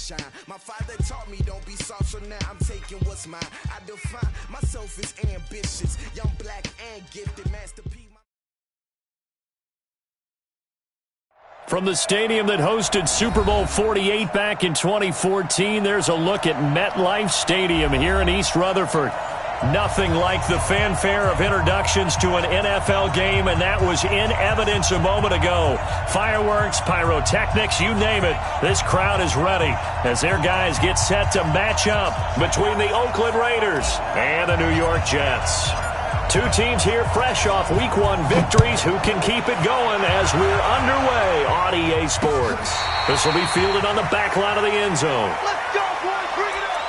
shine. My father taught me don't be soft, so now I'm taking what's mine. I define myself as ambitious, young, black, and gifted. Master P. From the stadium that hosted Super Bowl 48 back in 2014, there's a look at MetLife Stadium here in East Rutherford. Nothing like the fanfare of introductions to an NFL game, and that was in evidence a moment ago. Fireworks, pyrotechnics, you name it. This crowd is ready as their guys get set to match up between the Oakland Raiders and the New York Jets. Two teams here fresh off Week 1 victories. Who can keep it going as we're underway on EA Sports? This will be fielded on the back line of the end zone. Let's go, boys. Bring it up.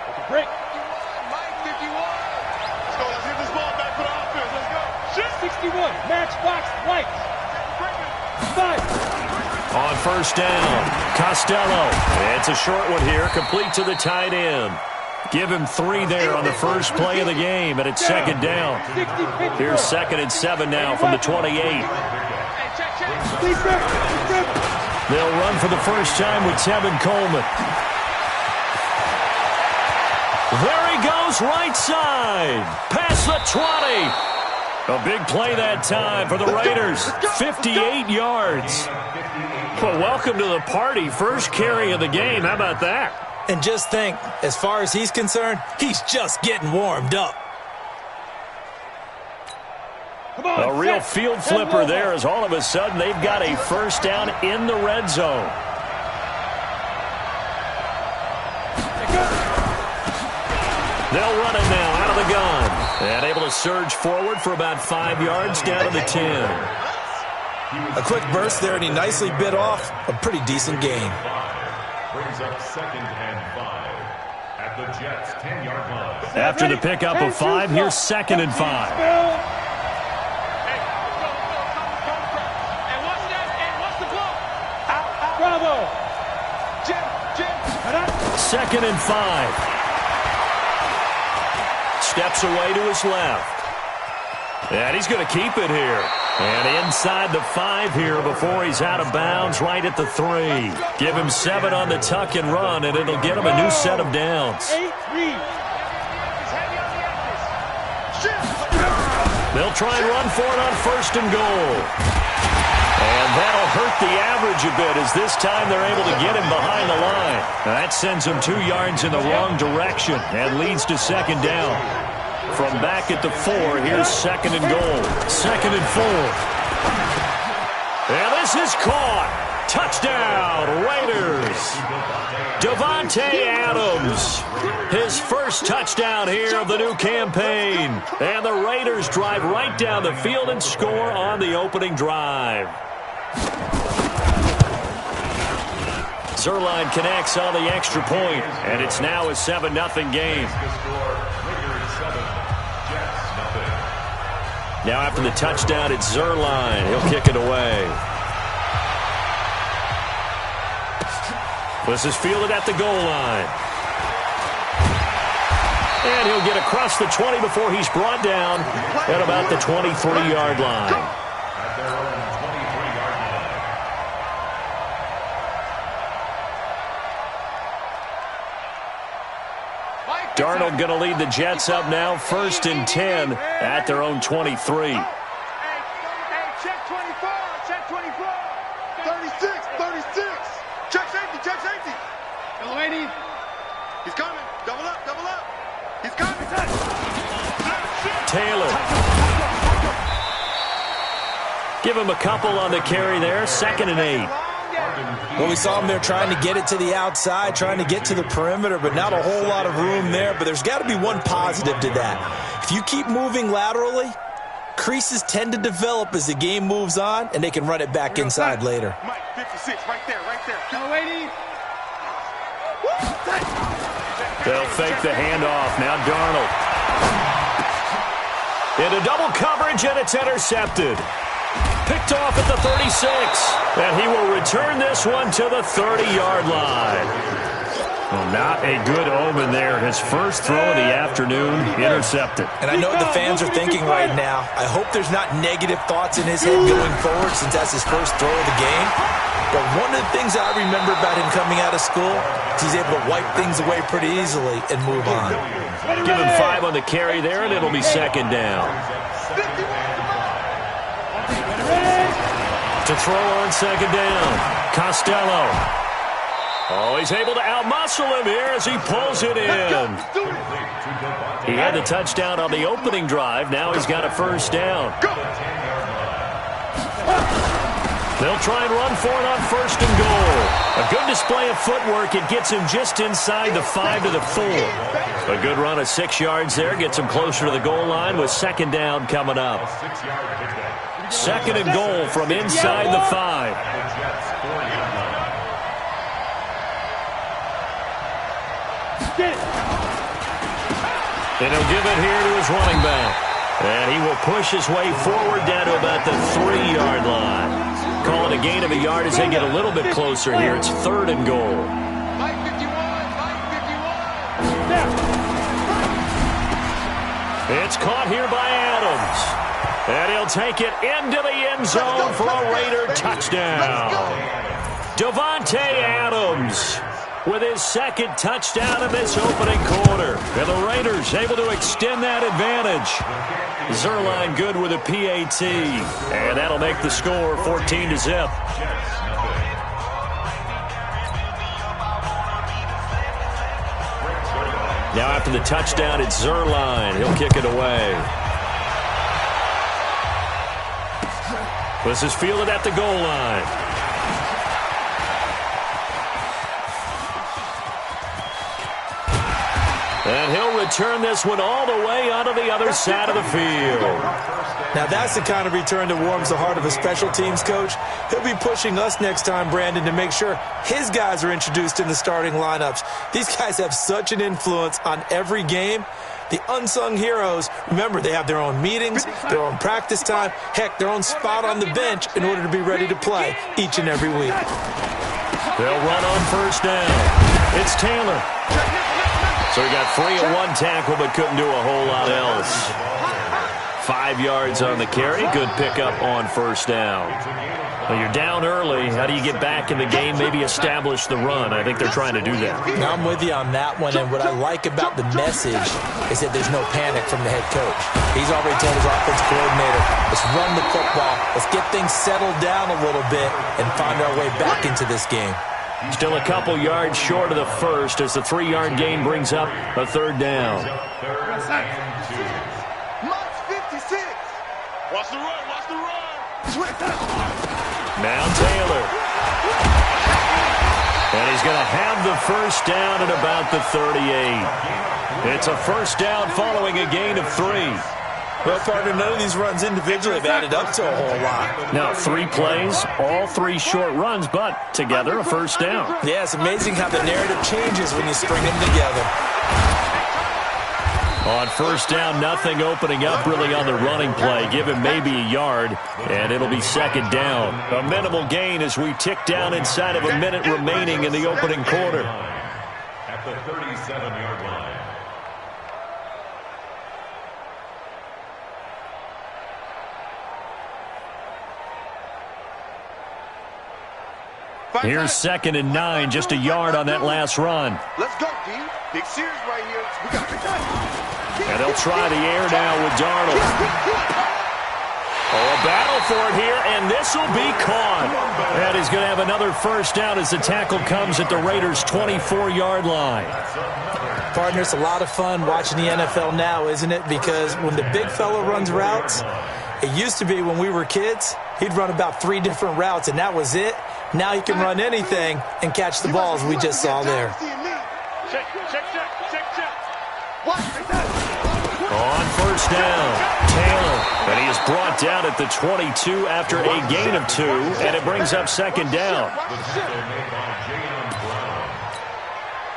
Take a break. 51, Mike, 51. Let's go. Let's get this ball back for the offense. Let's go. 61, Matchbox Lights. 5. On first down, Costello. It's a short one here, complete to the tight end. Give him 3 there on the first play of the game, and it's second down. Here's 2nd and 7 now from the 28. They'll run for the first time with Tevin Coleman. There he goes, right side. Past the 20. A big play that time for the Raiders. 58 yards. Well, welcome to the party. First carry of the game. How about that? And just think, as far as he's concerned, he's just getting warmed up. A real field flipper there as all of a sudden they've got a first down in the red zone. They'll run it now out of the gun. And able to surge forward for about 5 yards down to the 10. A quick burst there, and he nicely bit off a pretty decent gain. Brings up 2nd and 5 at the Jets' 10-yard line. After the pickup of 5, here's 2nd and 5. Bravo. 2nd and 5. Steps away to his left. And he's going to keep it here. And inside the 5 here before he's out of bounds right at the 3. Give him 7 on the tuck and run, and it'll get him a new set of downs. They'll try and run for it on 1st and goal. And that'll hurt the average a bit as this time they're able to get him behind the line. That sends him 2 yards in the wrong direction and leads to 2nd down. From back at the 4, here's 2nd and goal. 2nd and 4. And this is caught. Touchdown, Raiders. Davante Adams. His first touchdown here of the new campaign. And the Raiders drive right down the field and score on the opening drive. Zerline connects on the extra point, and it's now a 7-0 game. Now after the touchdown, it's Zerline. He'll kick it away. This is fielded at the goal line. And he'll get across the 20 before he's brought down at about the 23-yard line. Darnold going to lead the Jets up now, 1st and 10 at their own 23. Hey, check 24, check 24. 36, 36. Check safety. Delaney. He's coming. Double up. He's coming. Taylor. Give him a couple on the carry there, 2nd and 8. Well, we saw him there trying to get it to the outside, trying to get to the perimeter, but not a whole lot of room there. But there's got to be one positive to that. If you keep moving laterally, creases tend to develop as the game moves on, and they can run it back inside later. Mike, 56, right there. Go, lady. They'll fake the handoff. Now Darnold. Into double coverage, and it's intercepted. Picked off at the 36, and he will return this one to the 30-yard line. Well, not a good omen there. His first throw of the afternoon intercepted. And I know what the fans are thinking right now. I hope there's not negative thoughts in his head going forward since that's his first throw of the game. But one of the things I remember about him coming out of school is he's able to wipe things away pretty easily and move on. Give him 5 on the carry there, and it'll be second down. To throw on second down, Costello. Oh, he's able to outmuscle him here as he pulls it in. He had the touchdown on the opening drive. Now he's got a first down. They'll try and run for it on first and goal. A good display of footwork. It gets him just inside the 5 to the 4. A good run of 6 yards there. Gets him closer to the goal line with second down coming up. Second and goal from inside the 5. And he'll give it here to his running back. And he will push his way forward down to about the 3-yard line. Call it a gain of a yard as they get a little bit closer here. It's third and goal. It's caught here by Adams. And he'll take it into the end zone for a Raider touchdown. Davante Adams with his second touchdown in this opening quarter. And the Raiders able to extend that advantage. Zerline good with a PAT. And that'll make the score 14-0. Now after the touchdown, it's Zerline. He'll kick it away. This is fielded at the goal line. And he'll return this one all the way onto the other side of the field. Now that's the kind of return that warms the heart of a special teams coach. He'll be pushing us next time, Brandon, to make sure his guys are introduced in the starting lineups. These guys have such an influence on every game. The unsung heroes, remember, they have their own meetings, their own practice time, heck, their own spot on the bench in order to be ready to play each and every week. They'll run on first down. It's Taylor. So he got free of one tackle but couldn't do a whole lot else. 5 yards on the carry. Good pickup on first down. Well, you're down early. How do you get back in the game? Maybe establish the run. I think they're trying to do that. Now I'm with you on that one, and what I like about the message is that there's no panic from the head coach. He's already told his offensive coordinator, let's run the football, let's get things settled down a little bit and find our way back into this game. Still a couple yards short of the first as the 3-yard gain brings up a third down. Watch the run, watch the run. Now Taylor. And he's going to have the first down at about the 38. It's a first down following a gain of 3. Well, partner, none of these runs individually have added up to a whole lot. Now, 3 plays, all 3 short runs, but together a first down. Yeah, it's amazing how the narrative changes when you string them together. On first down, nothing opening up really on the running play. Give him maybe a yard, and it'll be second down. A minimal gain as we tick down inside of a minute remaining in the opening quarter. At the 37-yard line. Here's second and 9, just a yard on that last run. Let's go, D. Big series right here. We got it. And they'll try the air now with Darnold. Oh, a battle for it here, and this will be caught. And he's going to have another first down as the tackle comes at the Raiders' 24-yard line. Partner, it's a lot of fun watching the NFL now, isn't it? Because when the big fella runs routes, it used to be when we were kids, he'd run about 3 different routes, and that was it. Now he can run anything and catch the balls we just saw there. Check. On first down, Taylor. And he is brought down at the 22 after a gain of 2, and it brings up second down.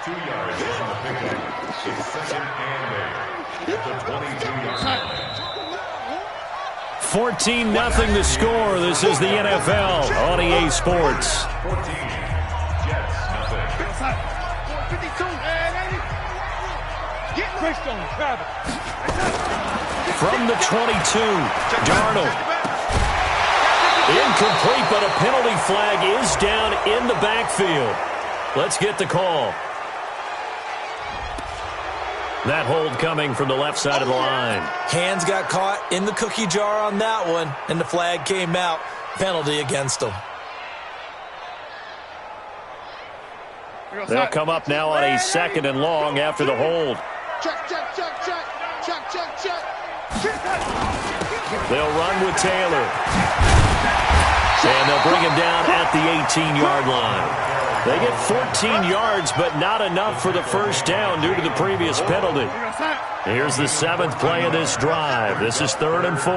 2 yards from the pickup. It's second and 8 at the 22-yard line. 14-0 the score. This is the NFL on EA Sports. 14, Jets, nothing. From the 22, Darnold. Incomplete, but a penalty flag is down in the backfield. Let's get the call. That hold coming from the left side of the line. Hands got caught in the cookie jar on that one, and the flag came out. Penalty against them. They'll come up now on a 2nd and long after the hold. Check. They'll run with Taylor. And they'll bring him down at the 18-yard line. They get 14 yards, but not enough for the first down due to the previous penalty. Here's the 7th play of this drive. This is 3rd and 4.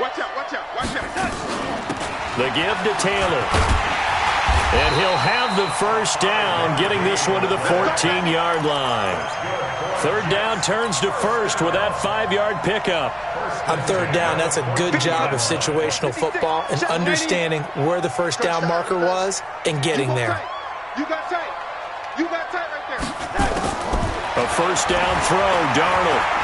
Watch out. The give to Taylor. And he'll have the first down, getting this one to the 14-yard line. 3rd down turns to 1st with that 5-yard pickup. On 3rd down, that's a good job of situational football and understanding where the first down marker was and getting there. You got tight right there. A first down throw, Darnold.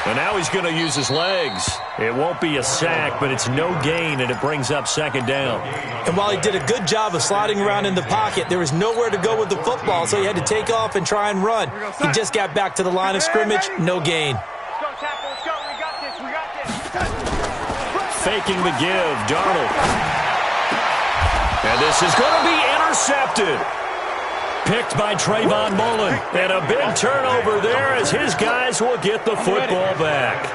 And now he's going to use his legs. It won't be a sack, but it's no gain, and it brings up 2nd down. And while he did a good job of sliding around in the pocket, there was nowhere to go with the football, so he had to take off and try and run. He just got back to the line of scrimmage, no gain. Let's go, tackle. Let's go. We got this. Faking the give, Darnold. And this is going to be intercepted. Picked by Trayvon Mullen. And a big turnover there as his guys will get the football back.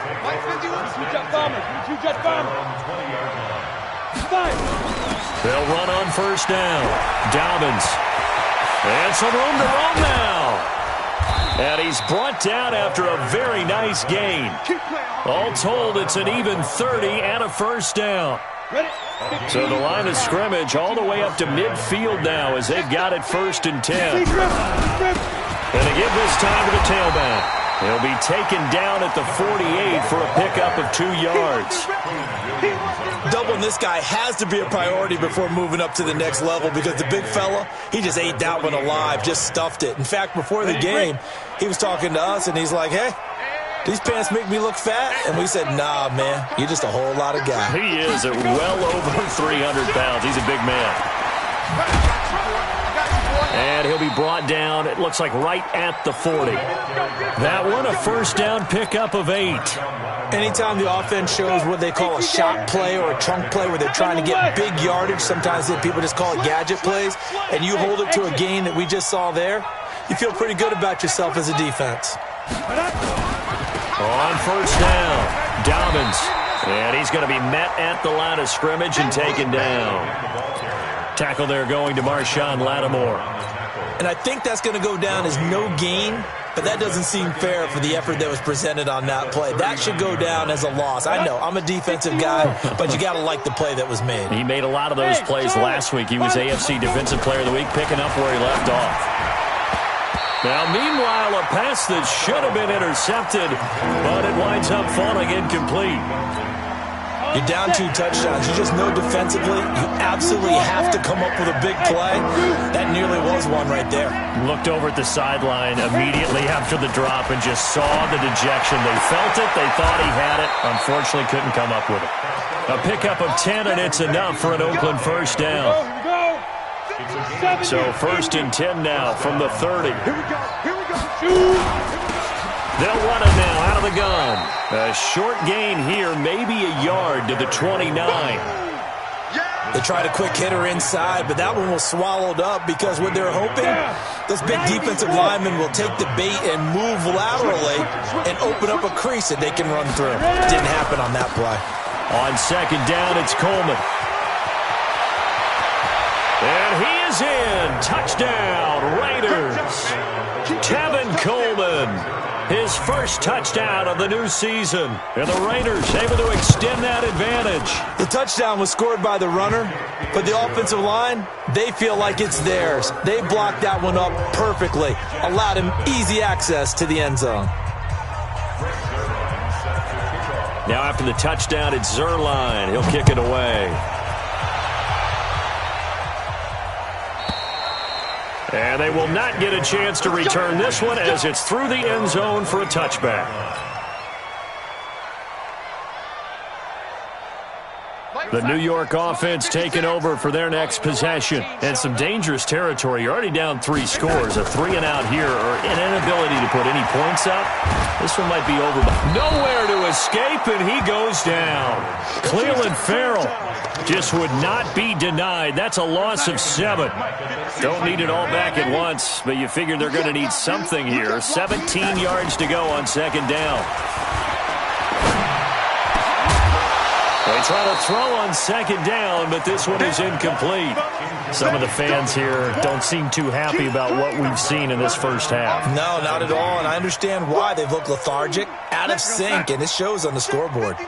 They'll run on first down. Dobbins. And some room to roam now. And he's brought down after a very nice gain. All told, it's an even 30 and a first down. So the line of scrimmage all the way up to midfield now as they've got it 1st and 10. And they give this time to the tailback. He'll be taken down at the 48 for a pickup of 2 yards. Doubling this guy has to be a priority before moving up to the next level because the big fella, he just ate that one alive, just stuffed it. In fact, before the game, he was talking to us, and he's like, hey, these pants make me look fat? And we said, nah, man, you're just a whole lot of guy. He is at well over 300 pounds. He's a big man. And he'll be brought down, it looks like right at the 40. That one, a first down pickup of 8. Anytime the offense shows what they call a shot play or a chunk play where they're trying to get big yardage, sometimes people just call it gadget plays, and you hold it to a gain that we just saw there, you feel pretty good about yourself as a defense. On first down, Dobbins. And he's going to be met at the line of scrimmage and taken down. Tackle there going to Marshawn Lattimore. And I think that's going to go down as no gain, but that doesn't seem fair for the effort that was presented on that play. That should go down as a loss. I know, I'm a defensive guy, but you got to like the play that was made. He made a lot of those plays last week. He was AFC Defensive Player of the Week, picking up where he left off. Now, meanwhile, a pass that should have been intercepted, but it winds up falling incomplete. You're down 2 touchdowns. You just know defensively you absolutely have to come up with a big play. That nearly was one right there. Looked over at the sideline immediately after the drop and just saw the dejection. They felt it. They thought he had it. Unfortunately, couldn't come up with it. A pickup of 10, and it's enough for an Oakland first down. So 1st and 10 now from the 30. They'll run it now out of the gun. A short gain here, maybe a yard to the 29. They tried a quick hitter inside, but that one was swallowed up because what they're hoping, those big defensive linemen will take the bait and move laterally and open up a crease that they can run through. Didn't happen on that play. On 2nd down, it's Coleman. And he is in. Touchdown, Raiders. Tevin Coleman. His first touchdown of the new season. And the Raiders able to extend that advantage. The touchdown was scored by the runner, but the offensive line, they feel like it's theirs. They blocked that one up perfectly, allowed him easy access to the end zone. Now after the touchdown, it's Zerline. He'll kick it away. And they will not get a chance to return this one as it's through the end zone for a touchback. The New York offense taking over for their next possession. And some dangerous territory. You're already down 3 scores. A 3-and-out here or an inability to put any points up. This one might be over. Nowhere to escape, and he goes down. Cleveland Farrell just would not be denied. That's a loss of 7. Don't need it all back at once, but you figure they're going to need something here. 17 yards to go on 2nd down. They try to throw on 2nd down, but this one is incomplete. Some of the fans here don't seem too happy about what we've seen in this first half. No, not at all, and I understand why. They've looked lethargic, out of sync, and it shows on the scoreboard.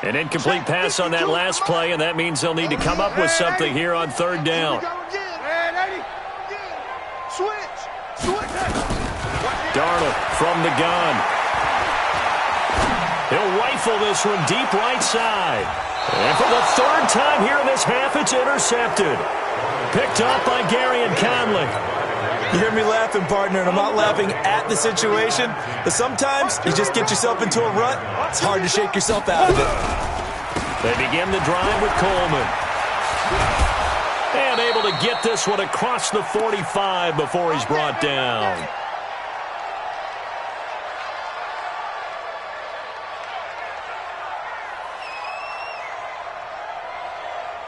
An incomplete pass on that last play, and that means they'll need to come up with something here on 3rd down. Darnold from the gun. He'll rifle this one deep right side. And for the 3rd time here in this half, it's intercepted. Picked up by Gary and Conley. You hear me laughing, partner, and I'm not laughing at the situation, but sometimes you just get yourself into a rut. It's hard to shake yourself out of it. They begin the drive with Coleman. And able to get this one across the 45 before he's brought down.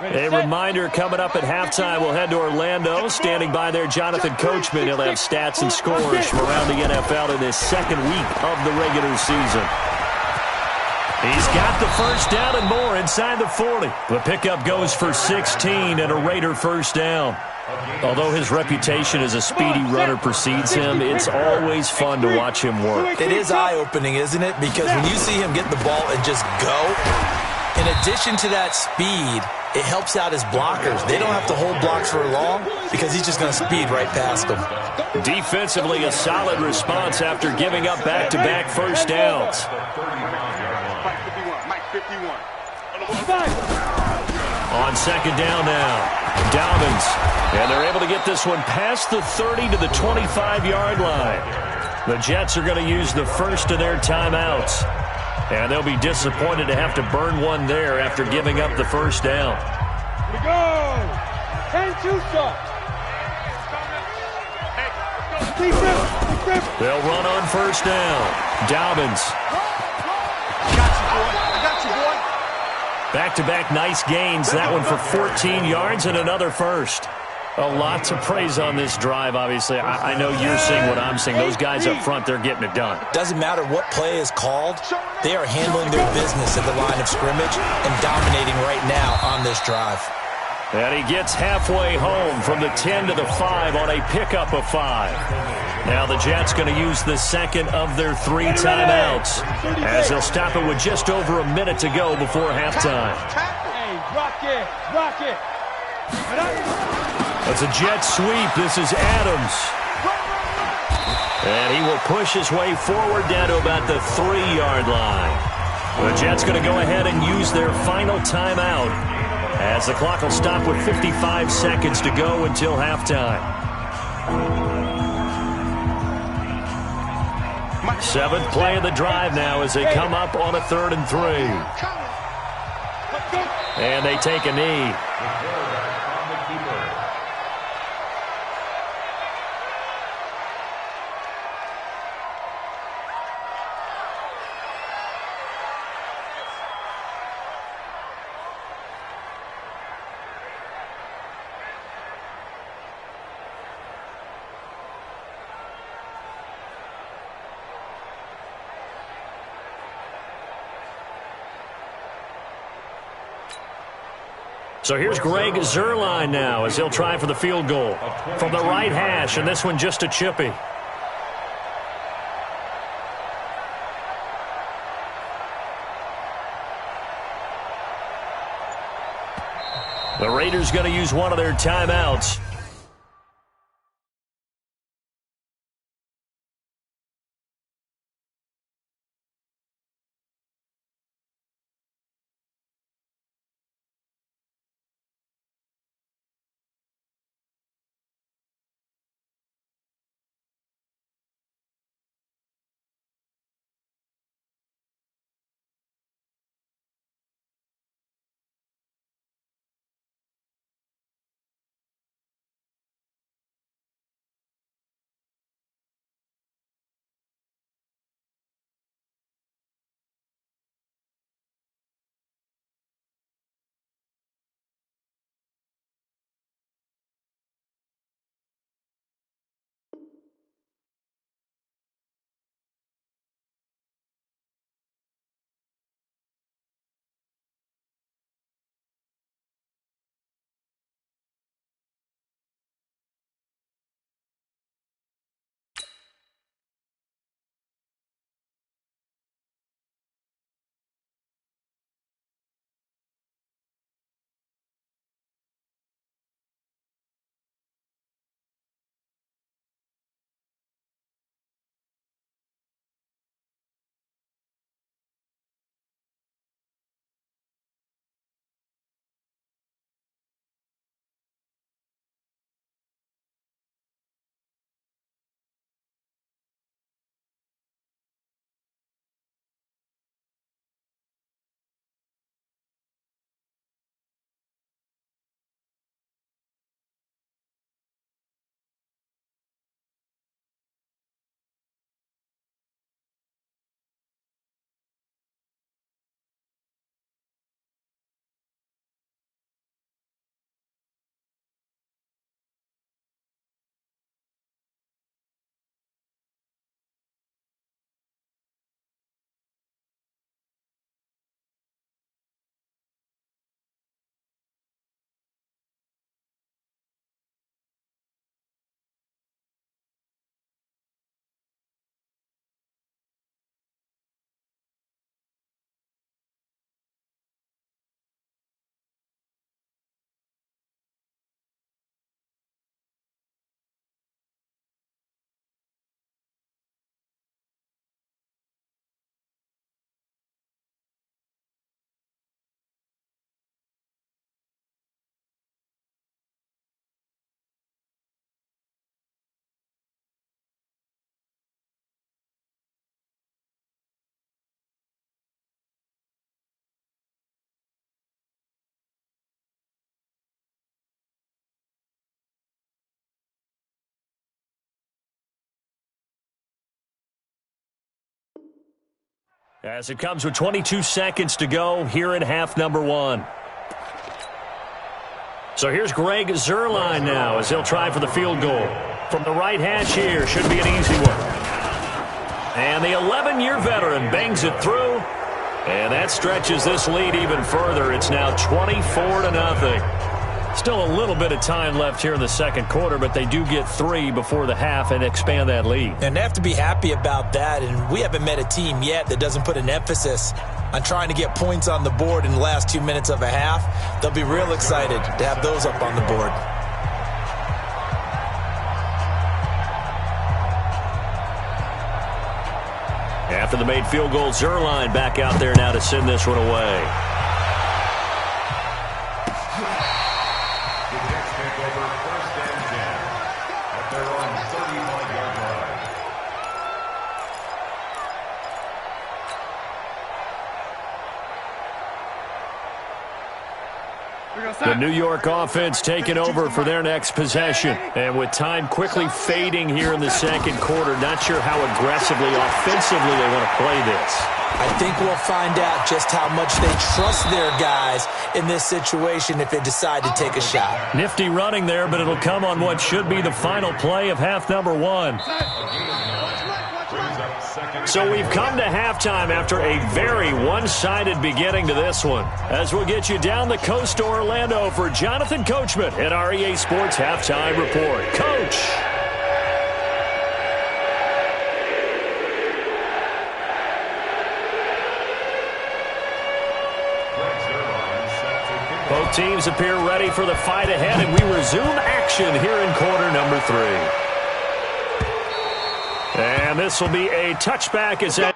A reminder coming up at halftime, we'll head to Orlando. Standing by there, Jonathan Coachman. He'll have stats and scores from around the NFL in this 2nd week of the regular season. He's got the first down and more inside the 40. The pickup goes for 16 and a Raider first down. Although his reputation as a speedy runner precedes him, it's always fun to watch him work. It is eye-opening, isn't it? Because when you see him get the ball and just go, in addition to that speed, it helps out his blockers. They don't have to hold blocks for long because he's just going to speed right past them. Defensively, a solid response after giving up back-to-back first downs. On 2nd down now, Dobbins. And they're able to get this one past the 30 to the 25-yard line. The Jets are going to use the first of their timeouts. And they'll be disappointed to have to burn one there after giving up the first down. Here we go. 10-2 stop. They'll run on first down. Dobbins. Back-to-back nice gains. That one for 14 yards and another first. A lot to praise on this drive, obviously. I know you're seeing what I'm seeing. Those guys up front, they're getting it done. Doesn't matter what play is called. They are handling their business at the line of scrimmage and dominating right now on this drive. And he gets halfway home from the 10 to the 5 on a pickup of 5. Now the Jets going to use the second of their 3 timeouts as they'll stop it with just over a minute to go before halftime. Hey, rock it, rock it. It's a jet sweep. This is Adams. And he will push his way forward down to about the 3-yard line. The Jets going to go ahead and use their final timeout as the clock will stop with 55 seconds to go until halftime. 7th play of the drive now as they come up on a 3rd and 3. And they take a knee. So here's Greg Zuerlein now as he'll try for the field goal from the right hash, and this one just a chippy. The Raiders going to use one of their timeouts. As it comes with 22 seconds to go here in half number one. So here's Greg Zuerlein now as he'll try for the field goal. From the right hash here, should be an easy one. And the 11-year veteran bangs it through. And that stretches this lead even further. It's now 24-0. Still a little bit of time left here in the second quarter, but they do get 3 before the half and expand that lead. And they have to be happy about that. And we haven't met a team yet that doesn't put an emphasis on trying to get points on the board in the last 2 minutes of a half. They'll be real excited to have those up on the board. After the made field goal, Zuerlein back out there now to send this one away. The New York offense taking over for their next possession. And with time quickly fading here in the second quarter, not sure how aggressively, offensively they want to play this. I think we'll find out just how much they trust their guys in this situation if they decide to take a shot. Nifty running there, but it'll come on what should be the final play of half number one. So we've come to halftime after a very one-sided beginning to this one. As we'll get you down the coast to Orlando for Jonathan Coachman at our EA Sports Halftime Report. Coach! Both teams appear ready for the fight ahead, and we resume action here in quarter number 3. And this will be a touchback as that.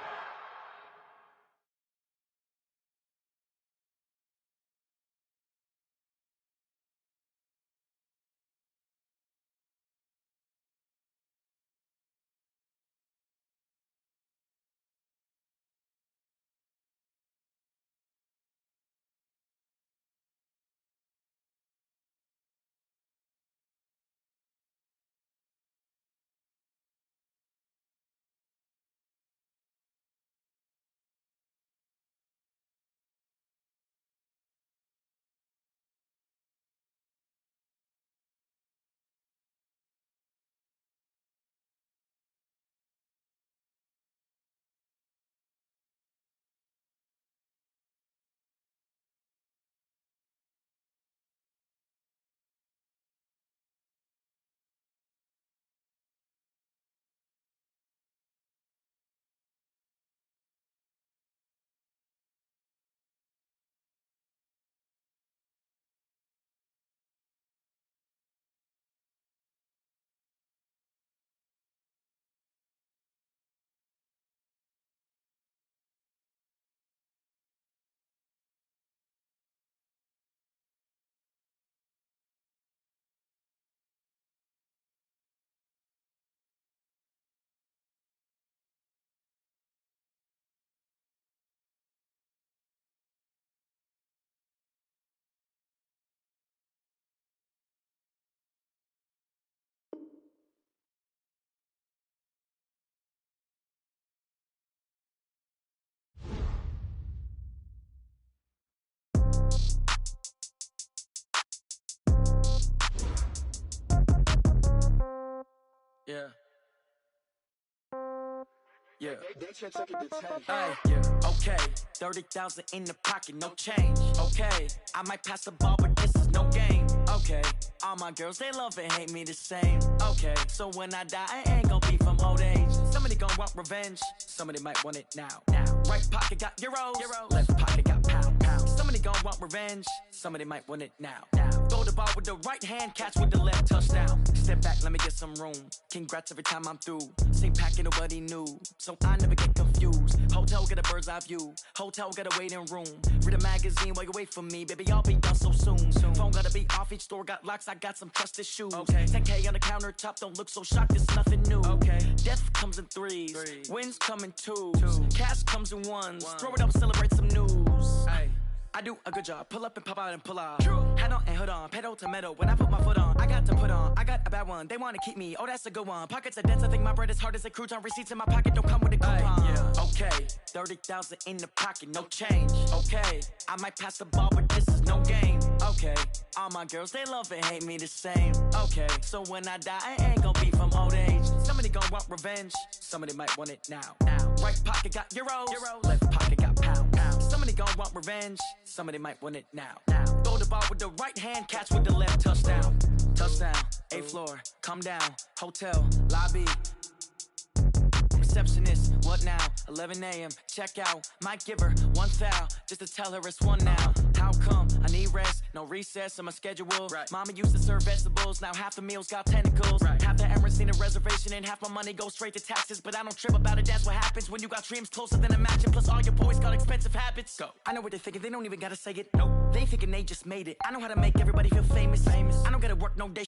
Yeah. Yeah. Yeah. Okay. 30,000 in the pocket, no change. Okay. I might pass the ball, but this is no game. Okay. All my girls, they love and hate me the same. Okay. So when I die, I ain't gonna be from old age. Somebody gonna want revenge. Somebody might want it now. Right pocket got euros. Left pocket got pounds. Somebody gonna want revenge. Somebody might want it now. Throw the ball with the right hand, catch with the left, touchdown. Step back, let me get some room. Congrats every time I'm through. Same packet, nobody knew. So I never get confused. Hotel get a bird's eye view. Hotel get a waiting room. Read a magazine while you wait for me. Baby, I'll be done so soon. Phone gotta be off, each store got locks. I got some trusted shoes. Okay. 10K on the countertop, don't look so shocked, it's nothing new. Okay. Death comes in threes. Wins come in twos. Cash comes in ones. Throw it up, celebrate some news. Ay. I do a good job. Pull up and pop out and pull out. True. Head on and hood on, pedal to metal. When I put my foot on, I got to put on. I got a bad one. They want to keep me. Oh, that's a good one. Pockets are dense. I think my bread is hard as a crouton. Receipts in my pocket don't come with a coupon. Yeah. Okay, 30,000 in the pocket, no change. Okay, I might pass the ball, but this is no game. Okay, all my girls they love and hate me the same. Okay, so when I die, I ain't gonna be from old age. Somebody gon' want revenge. Somebody might want it now. Right pocket got euros. Left pocket got pounds. Somebody gon' want revenge. Somebody might want it now. Throw the ball with the right hand, catch with the left. Touchdown. Touchdown. 8th floor. Come down. Hotel. Lobby. Receptionist, what now? 11 a.m. Check out. Might give her one foul just to tell her it's one now. How come? I need rest, no recess in my schedule. Right. Mama used to serve vegetables, now half the meals got tentacles. Right. Half the Emirates need a reservation and half my money goes straight to taxes. But I don't trip about it, that's what happens when you got dreams closer than a matching. Plus all your boys got expensive habits. Go. I know what they're thinking, they don't even gotta say it. Nope. They thinking they just made it. I know how to make everybody feel famous. I don't gotta work no day